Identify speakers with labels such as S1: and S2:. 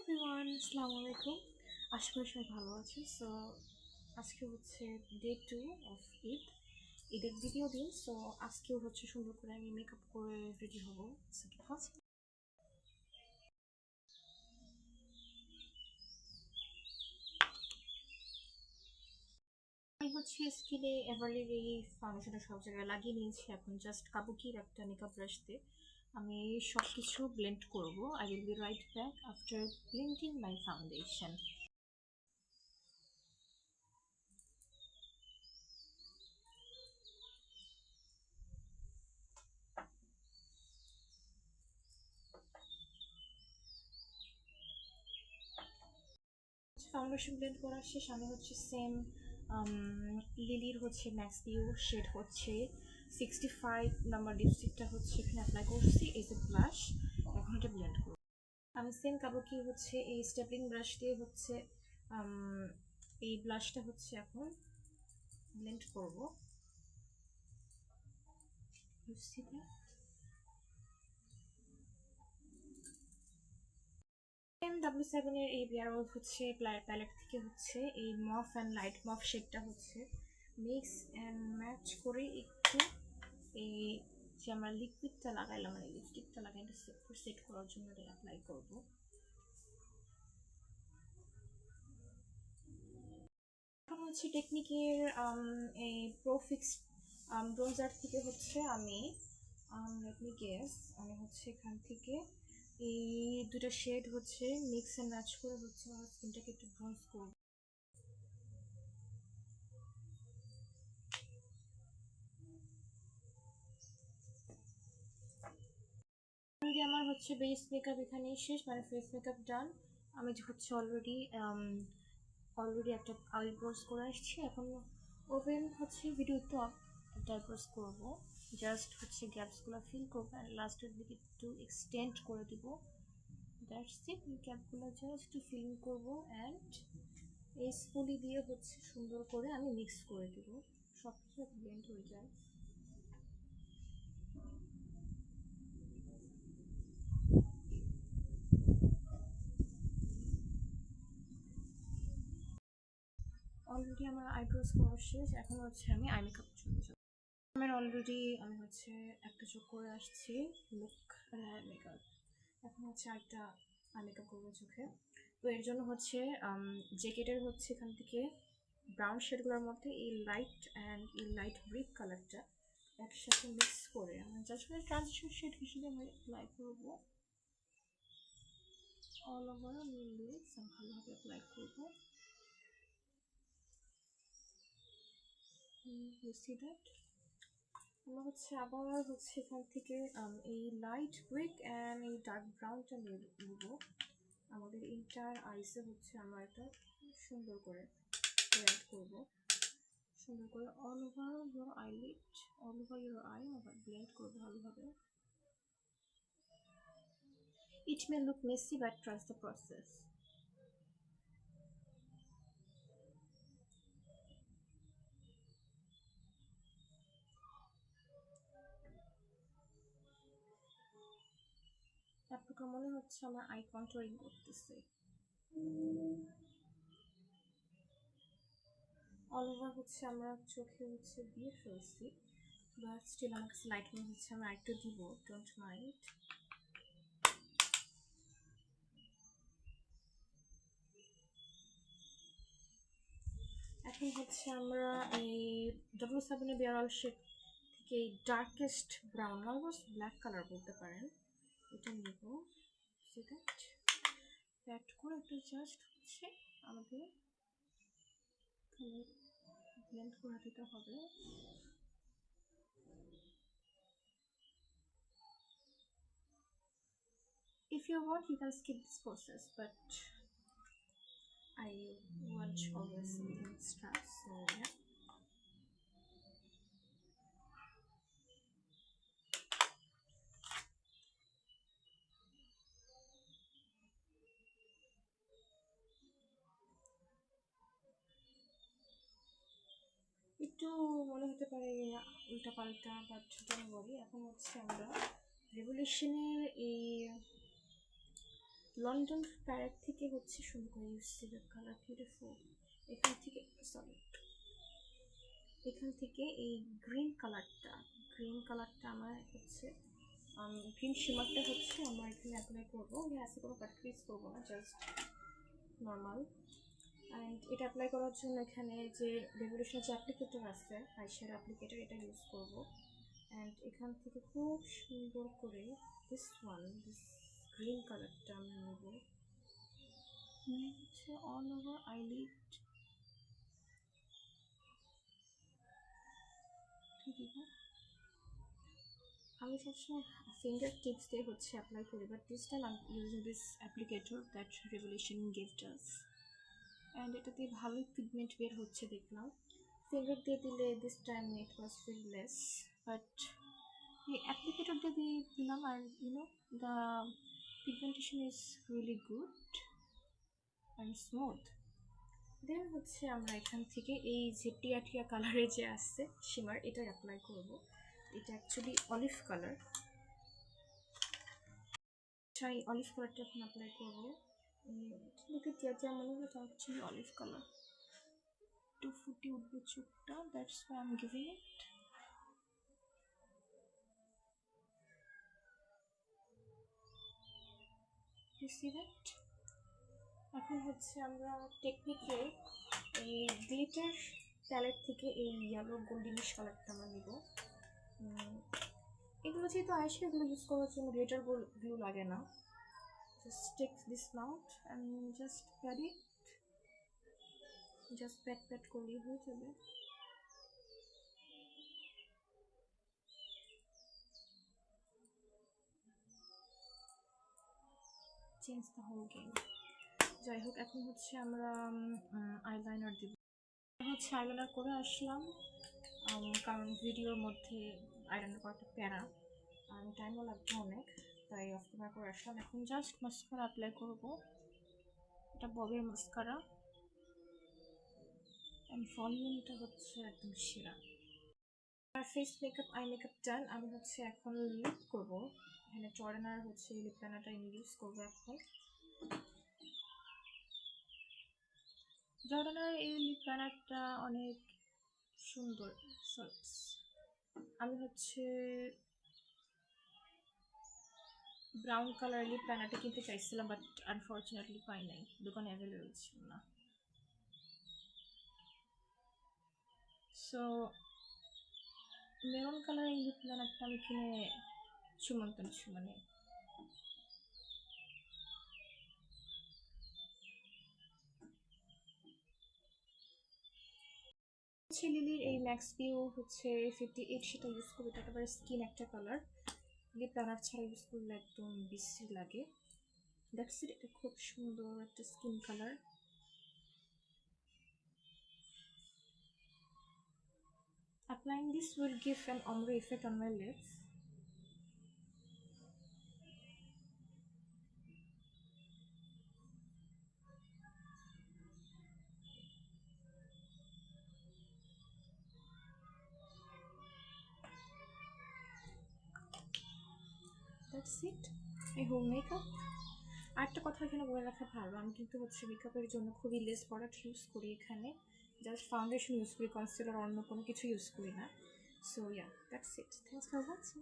S1: Everyone, আসসালামু আলাইকুম। আশা করি সবাই ভালো আছে। সো আজকে হচ্ছে ডে 2 অফ ঈদের দ্বিতীয় দিন। সো আজকেও হচ্ছে সুন্দর করে আমি মেকআপ করে রেডি হবো। সো কি হচ্ছে আমি হচ্ছে স্কিনে এভারলির এই ফাউন্ডেশনটা সব জায়গায় লাগিয়ে নিয়েছি। এখন জাস্ট কাবুকির একটা মেকআপ ব্রাশ দিয়ে আমি সব কিছু ব্লেন্ড করবো। I will be right back after blending my foundation. Foundation blend করা শেষ। আমি হচ্ছে সেম লিলির হচ্ছে ম্যাক্স ভিউ শেড হচ্ছে 65 নাম্বার লিপস্টিকটা হচ্ছে এখানে অ্যাপ্লাই করছি এজ এ ব্লাশ। এখন এটা ব্লেন্ড করব। আমি সেম কাবুকি হচ্ছে এই স্টেপলিং ব্রাশ দিয়ে হচ্ছে এই ব্লাশটা হচ্ছে এখন ব্লেন্ড করব। ডাব্লিউ7 এর এই বিয়ারল হচ্ছে প্যালেট থেকে হচ্ছে এই মফ অ্যান্ড লাইট মফ শেডটা হচ্ছে মিক্স অ্যান্ড ম্যাচ করে একটু এই যে আমরা লিকুইডটা লাগাইলাম মানে লিপস্টিকটা লাগাই সেট করার জন্য এটা অ্যাপ্লাই করব। এখন হচ্ছে টেকনিকের এই প্রোফিক্স ব্রোঞ্জার থেকে হচ্ছে আমি লেট মি গেস আমি হচ্ছে এখান থেকে এই দুটো শেড হচ্ছে মিক্স অ্যান্ড ম্যাচ করে হচ্ছে আমার স্কিনটাকে একটু ব্রোঞ্জ করব। আমার হচ্ছে বেস মেকআপ এখানেই শেষ, মানে ফেস মেকআপ ডান। আমি হচ্ছে অলরেডি একটা আইব্রোজ করে আসছি। এখন ওভেন হচ্ছে ভিডিও তো আইব্রোজ করবো, জাস্ট হচ্ছে গ্যাপসগুলো ফিল করবো অ্যান্ড লাস্টের দিকে একটু এক্সটেন্ড করে দিব। That's it. গ্যাপগুলো জাস্ট একটু ফিল করবো অ্যান্ড এই স্পুলি দিয়ে হচ্ছে সুন্দর করে আমি মিক্স করে দিব, সব কিছু ব্লেন্ড হয়ে যায়। অলরেডি আমার আইব্রোজ করা শেষ। এখন হচ্ছে আমি আই মেকআপ চলে যাব। আমি হচ্ছে একটা চোখ করে আসছি লুক মেকআপ। এখন হচ্ছে আরেকটা আই মেকআপ করবো চোখে। তো এর জন্য হচ্ছে জ্যাকেটের হচ্ছে এখান থেকে ব্রাউন শেডগুলোর মধ্যে এই লাইট অ্যান্ড এই লাইট ব্রিক কালারটা একসাথে মিক্স করে আমি জাস্ট ট্রানজিশন শেড হিসেবে আমি অ্যাপ্লাই করবো অল ওভার লিপস। আমি ভালোভাবে অ্যাপ্লাই করবো। You see that. আমরা হচ্ছে আবার হচ্ছে এখান থেকে এই লাইট ব্রিক অ্যান্ড এই ডার্ক ব্রাউনটা নেব। আমাদের ইন্টার আইসে হচ্ছে আমরা এটা সুন্দর করে ব্লেন্ড করব, সুন্দর করে all over your eyelid, all over your eye আবার ব্লেন্ড করবো ভালোভাবে। It may look messy but trust the process. আপনার মনে হচ্ছে আমার আই কন্ট্রোলিং করতেছে। অল ওভার হচ্ছে আমরা চোখে হচ্ছে দিয়ে ফেলছি, বাট স্টিল আমার কাছে লাইট মনে হচ্ছে আমি আরেকটু দিব, ডোন্ট মাইন্ড। এখন হচ্ছে আমরা এই ডাব্লিউ7 এর বিয়ারল শেড থেকে এই darkest brown almost black colour বলতে পারেন এটা নেব। সেটা অ্যাড করে একটু জাস্ট হচ্ছে আমাদের ব্লেন্ড করে দিতে হবে। If you want, you can skip this process, but I want always something extra, so yeah. একটু মনে হতে পারে উল্টা পাল্টা, বাট ডোন্ট ওয়ারি। এখন হচ্ছে আমরা রেভলিউশনের এই লন্ডন প্যারেড থেকে হচ্ছে শুরু করে ইউসি দ্য কালার বিউটিফুল। এখান থেকে সরি, এখান থেকে এই গ্রিন কালারটা আমার হচ্ছে গ্রিন শিমারটা হচ্ছে আমরা এখানে অ্যাপ্লাই করবো। গ্যাসে কোনো কাট ক্রিজ করবো না, জাস্ট নর্মাল। অ্যান্ড এটা অ্যাপ্লাই করার জন্য এখানে যে রেভলিউশনের যে অ্যাপ্লিকেটর আছে, আইশ্যাডো অ্যাপ্লিকেটর, এটা ইউজ করবো। অ্যান্ড এখান থেকে খুব সুন্দর করে দিস গ্রিন কালারটা আমরা নেব, নিয়ে হচ্ছে অল ওভার আইলিড দিব। আমি সবসময় ফিঙ্গার টিপস দিয়ে হচ্ছে অ্যাপ্লাই করি, but this time I using this applicator that revolution gived us. And এটাতে ভালোই পিগমেন্ট বের হচ্ছে দেখলাম। ফিঙ্গার দিয়ে দিলে this time it was fill less, but এই অ্যাপ্লিকেটর দিয়ে দিলাম। আর the pigmentation is really good and smooth. Then হচ্ছে আমরা এখান থেকে এই যে টিয়া কালারের যে আসছে শিমার, এটা অ্যাপ্লাই করব। এটা অ্যাকচুয়ালি অলিভ কালার, এই অলিভ কালারটা এখন অ্যাপ্লাই করবো। দেখে টিয়া মনে হয়, এটা অ্যাকচুয়ালি অলিভ কালার। একটু ফুটে উঠবে চোখটা, that's why I am giving it. You see that? এখন হচ্ছে আমরা টেকনিকে এই গ্লিটার প্যালেট থেকে এই ইয়েলো গোল্ডেনিশ কালারটা আমরা নেব। এগুলো যেহেতু আইশ্যাডো, এগুলো ইউজ করার জন্য গ্লিটার গ্লু লাগে না। জাস্ট টেক দিস নাউট and just pad it, just pad করলেই হয়ে যাবে। Change the whole game. যাই হোক, এখন হচ্ছে আমরা আইলাইনার দিব। হচ্ছে আইলাইনার করে আসলাম, কারণ ভিডিওর মধ্যে আইলাইনার করাটা প্যারা আর টাইমও লাগবে অনেক, তাই অফ ক্যামেরা করে আসলাম। এখন জাস্ট মাস্কারা অ্যাপ্লাই করবো, এটা ববের মাস্কারা, অ্যান্ড ভলিউমটা হচ্ছে একদম সেরা। আর face makeup, eye makeup done. আমি হচ্ছে এখন লিপ করবো। এখানে জর্ডানার হচ্ছে লিপ লাইনারটা ইউজ করবো এখন। জর্ডানার এই লিপ লাইনারটা অনেক সুন্দর। আমি হচ্ছে ব্রাউন কালার লিপ লাইনারটা কিনতে চাইছিলাম, বাট আনফর্চুনেটলি পাই নাই, দোকানে অ্যাভেলেবেল ছিল না। সো মেরুন কালার এই লিপ লাইনারটা আমি কিনে চুমন্তনছি, মানে হচ্ছে লিলির এই ম্যাক্স ভিউ হচ্ছে 58, সেটা ইউজ করবো। এটা একেবারে স্কিন একটা কালার, লিপ লাইনার ছাড়া ইউজ করলে একদম বিশ্রী লাগে। That's it. এটা খুব সুন্দর একটা skin colour. Applying this will give an ombre effect on my lips. That's it. এই হোম মেকআপ। আরেকটা কথা এখানে বলে রাখা ভালো, আমি কিন্তু হচ্ছে মেকআপের জন্য খুবই লেস প্রোডাক্ট ইউজ করি। এখানে জাস্ট ফাউন্ডেশন ইউজ করি, কনসিলার, অন্য কোনো কিছু ইউজ করি না। So yeah, that's it. Thanks for watching.